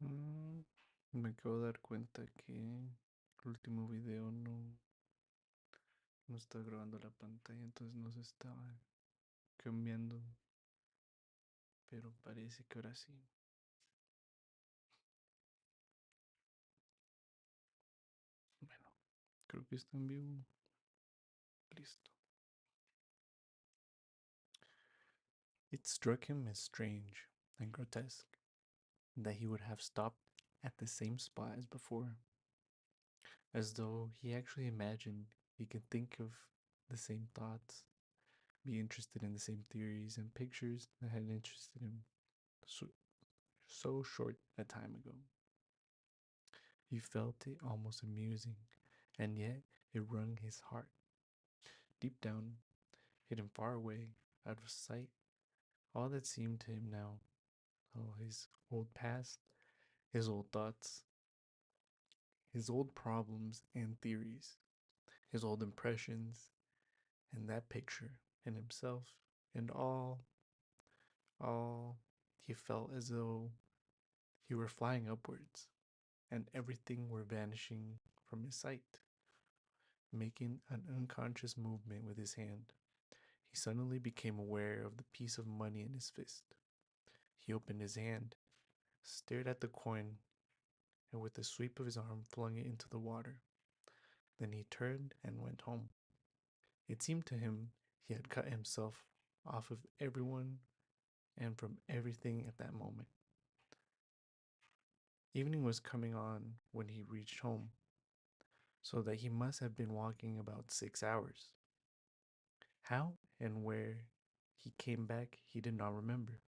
Mm, Me acabo de dar cuenta que el último video no está grabando la pantalla, entonces no se estaba cambiando, pero parece que ahora sí. Bueno, creo que está en vivo. Listo. It struck him as strange and grotesque that he would have stopped at the same spot as before, as though he actually imagined he could think of the same thoughts, be interested in the same theories and pictures that had interested him so, so short a time ago. He felt it almost amusing, and yet it wrung his heart. Deep down, hidden far away, out of sight, all that seemed to him now, oh, his old past, his old thoughts, his old problems and theories, his old impressions, and that picture, and himself, and all, he felt as though he were flying upwards, and everything were vanishing from his sight. Making an unconscious movement with his hand, he suddenly became aware of the piece of money in his fist. He opened his hand, stared at the coin, and with a sweep of his arm flung it into the water. Then he turned and went home. It seemed to him he had cut himself off of everyone and from everything at that moment. Evening was coming on when he reached home, so that he must have been walking about 6 hours. How and where he came back he did not remember.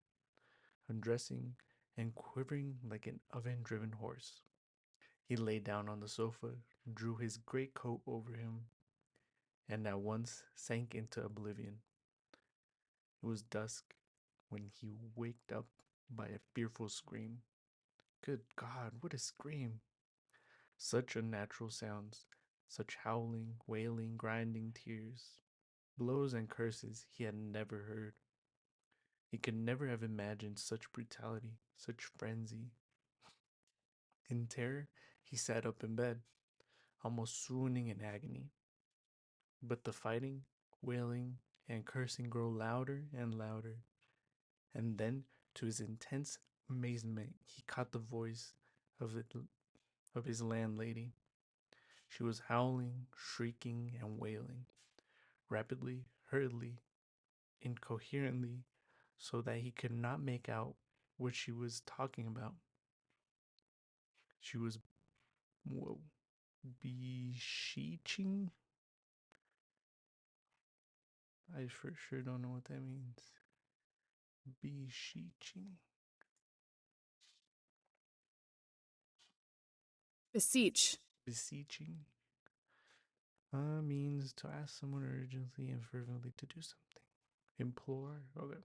Undressing and quivering like an oven driven horse, he lay down on the sofa, drew his great coat over him, and at once sank into oblivion. It was dusk when he waked up by a fearful scream. Good God, what a scream! Such unnatural sounds, such howling, wailing, grinding tears, blows, and curses he had never heard. He could never have imagined such brutality, such frenzy. In terror, he sat up in bed, almost swooning in agony. But the fighting, wailing, and cursing grew louder and louder, and then, to his intense amazement, he caught the voice of, it, of his landlady. She was howling, shrieking, and wailing, rapidly, hurriedly, incoherently, so that he could not make out what she was talking about. She was, whoa, beseeching? I for sure don't know what that means. Beseeching. Beseech. Beseeching means to ask someone urgently and fervently to do something. Implore. Okay.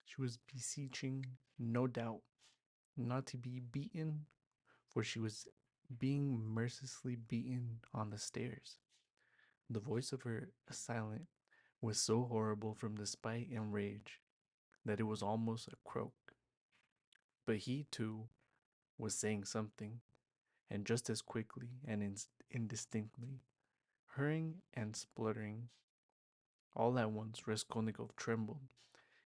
She was beseeching, no doubt, not to be beaten, for she was being mercilessly beaten on the stairs. The voice of her assailant was so horrible from the spite and rage that it was almost a croak. But he, too, was saying something, and just as quickly and indistinctly, hurrying and spluttering. All at once, Raskolnikov trembled.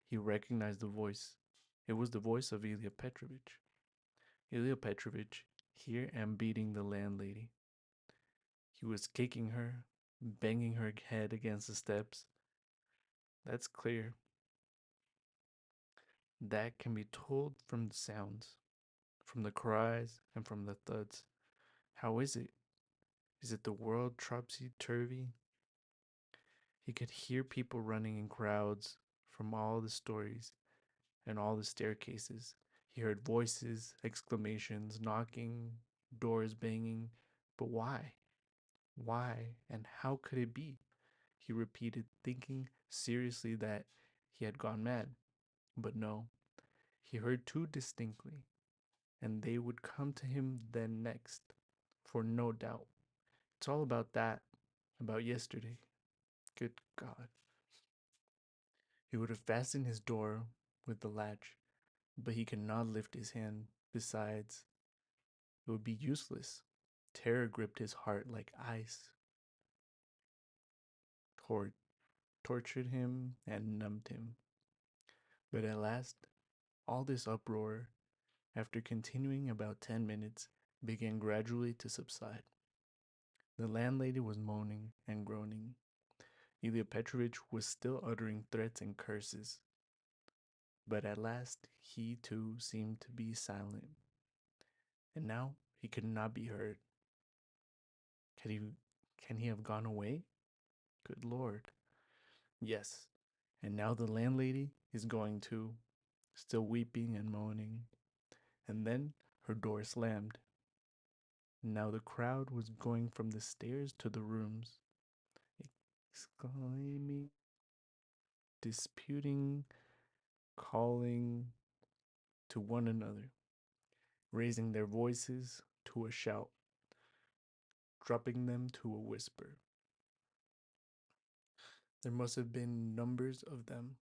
He recognized the voice. It was the voice of Ilya Petrovitch. Ilya Petrovitch, here and beating the landlady. He was kicking her, banging her head against the steps. That's clear. That can be told from the sounds, from the cries, and from the thuds. How is it? Is it the world topsy turvy? He could hear people running in crowds from all the stories and all the staircases. He heard voices, exclamations, knocking, doors banging. But why? Why and how could it be? He repeated, thinking seriously that he had gone mad. But no, he heard too distinctly, and they would come to him then next, for no doubt. It's all about that, about yesterday. Good God. He would have fastened his door with the latch, but he could not lift his hand. Besides, it would be useless. Terror gripped his heart like ice, tor- tortured him, and numbed him. But at last, all this uproar, after continuing about 10 minutes, began gradually to subside. The landlady was moaning and groaning. Ilya Petrovitch was still uttering threats and curses. But at last he too seemed to be silent, and now he could not be heard. Can he, can he have gone away? Good Lord. Yes, and now the landlady is going too, still weeping and moaning. And then her door slammed. Now the crowd was going from the stairs to the rooms, exclaiming, disputing, calling to one another, raising their voices to a shout, dropping them to a whisper. There must have been numbers of them,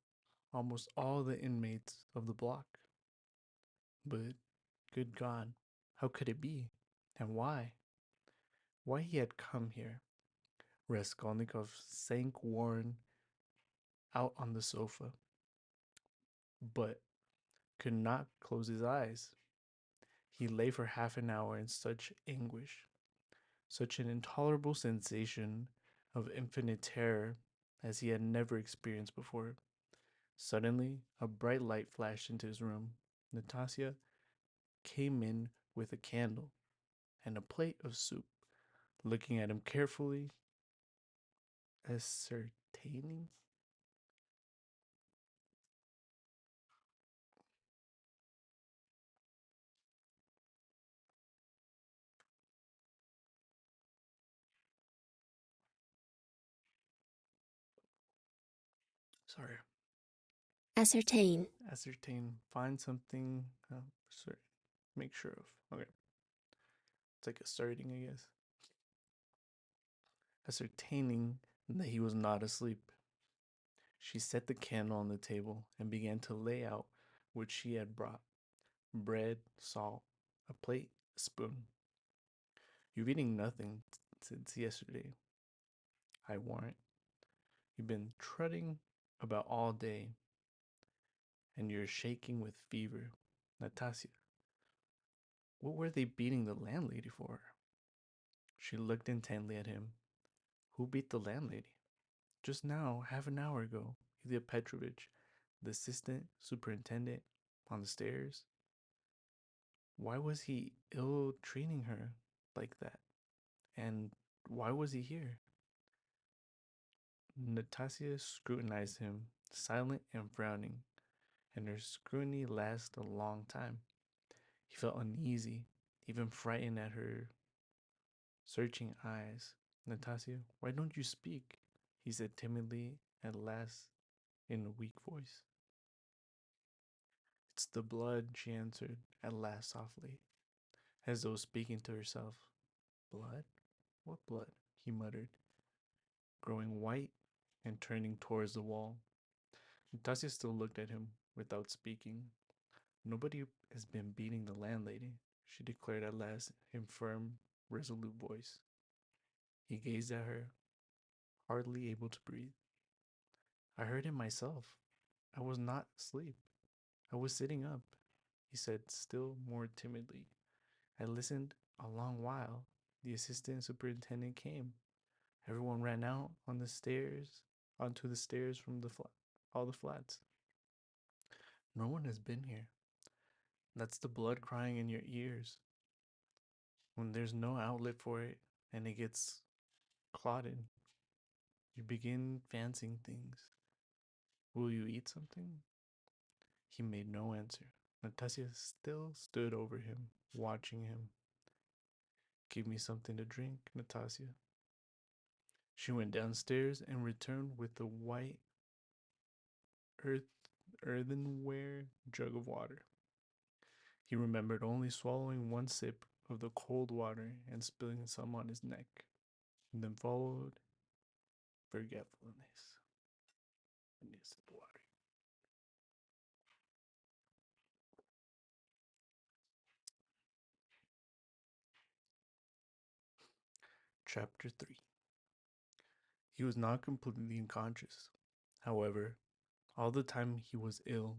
almost all the inmates of the block. But, good God, how could it be? And why? Why he had come here? Raskolnikov sank worn out on the sofa, but could not close his eyes. He lay for half an hour in such anguish, such an intolerable sensation of infinite terror as he had never experienced before. Suddenly, a bright light flashed into his room. Natasha came in with a candle and a plate of soup, looking at him carefully, ascertaining. Sorry, Ascertain. ascertain. Find something. Sorry, make sure of. Okay, it's like asserting, I guess. Ascertaining that he was not asleep, she set the candle on the table and began to lay out what she had brought: bread, salt, a plate, a spoon. You've eaten nothing since yesterday, I warrant. You've been trotting about all day, and you're shaking with fever. Natasha, what were they beating the landlady for? She looked intently at him. Who beat the landlady? Just now, half an hour ago, Ilya Petrovitch, the assistant superintendent, on the stairs. Why was he ill treating her like that? And why was he here? Natasha scrutinized him, silent and frowning, and her scrutiny lasted a long time. He felt uneasy, even frightened at her searching eyes. Natasha, why don't you speak? He said timidly at last in a weak voice. It's the blood, she answered at last softly, as though speaking to herself. Blood? What blood? He muttered, growing white and turning towards the wall. Natasha still looked at him without speaking. Nobody has been beating the landlady, she declared at last in firm, resolute voice. He gazed at her, hardly able to breathe. I heard him myself. I was not asleep. I was sitting up, he said still more timidly. I listened a long while. The assistant superintendent came. Everyone ran out on the stairs, onto the stairs from all the flats. No one has been here. That's the blood crying in your ears. When there's no outlet for it and it gets clotted, you begin fancying things. Will you eat something? He made no answer. Natasha still stood over him, watching him. Give me something to drink, Natasha. She went downstairs and returned with a white earth earthenware jug of water. He remembered only swallowing one sip of the cold water and spilling some on his neck. And then followed forgetfulness. I need a sip of water. Chapter 3. He was not completely unconscious. However, all the time he was ill,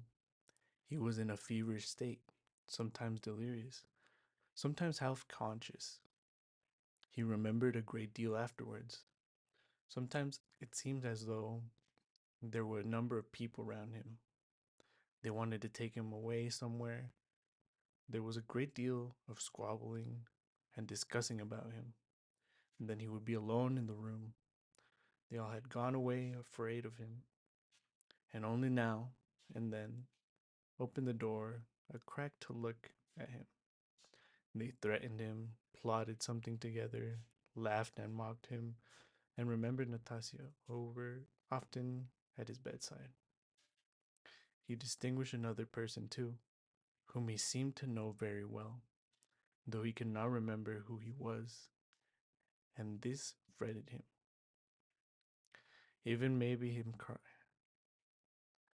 he was in a feverish state, sometimes delirious, sometimes half conscious. He remembered a great deal afterwards. Sometimes it seemed as though there were a number of people around him. They wanted to take him away somewhere. There was a great deal of squabbling and discussing about him. And then he would be alone in the room. They all had gone away afraid of him, and only now and then opened the door a crack to look at him. They threatened him, plotted something together, laughed and mocked him, and remembered Nastasia over often at his bedside. He distinguished another person too, whom he seemed to know very well, though he could not remember who he was, and this fretted him, even made him cry.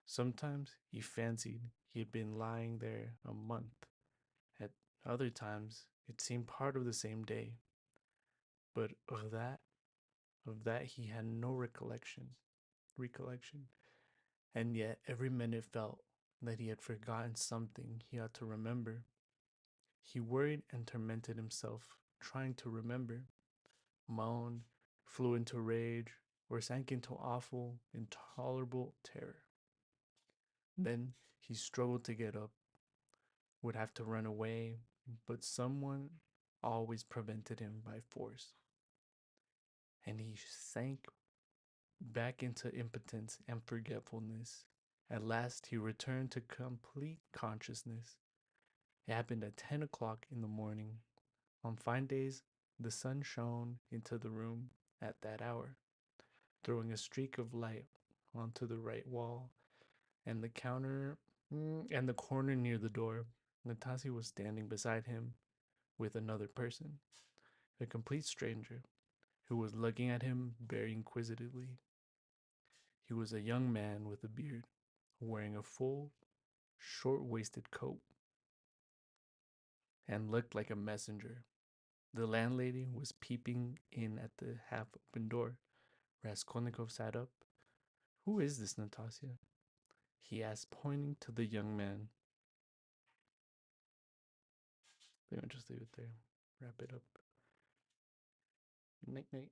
Sometimes he fancied he had been lying there a month. At other times it seemed part of the same day, but of that he had no recollection, and yet every minute felt that he had forgotten something he ought to remember. He worried and tormented himself trying to remember, moaned, flew into rage, or sank into awful, intolerable terror. Then he struggled to get up, would have to run away, but someone always prevented him by force, and he sank back into impotence and forgetfulness. At last, he returned to complete consciousness. It happened at 10 o'clock in the morning. On fine days, the sun shone into the room at that hour, throwing a streak of light onto the right wall and the counter and the corner near the door. Natasha was standing beside him with another person, a complete stranger, who was looking at him very inquisitively. He was a young man with a beard, wearing a full, short waisted coat, and looked like a messenger. The landlady was peeping in at the half open door. Raskolnikov sat up. "Who is this, Natasha?" he asked, pointing to the young man. Let me just leave it there. Wrap it up. Night night.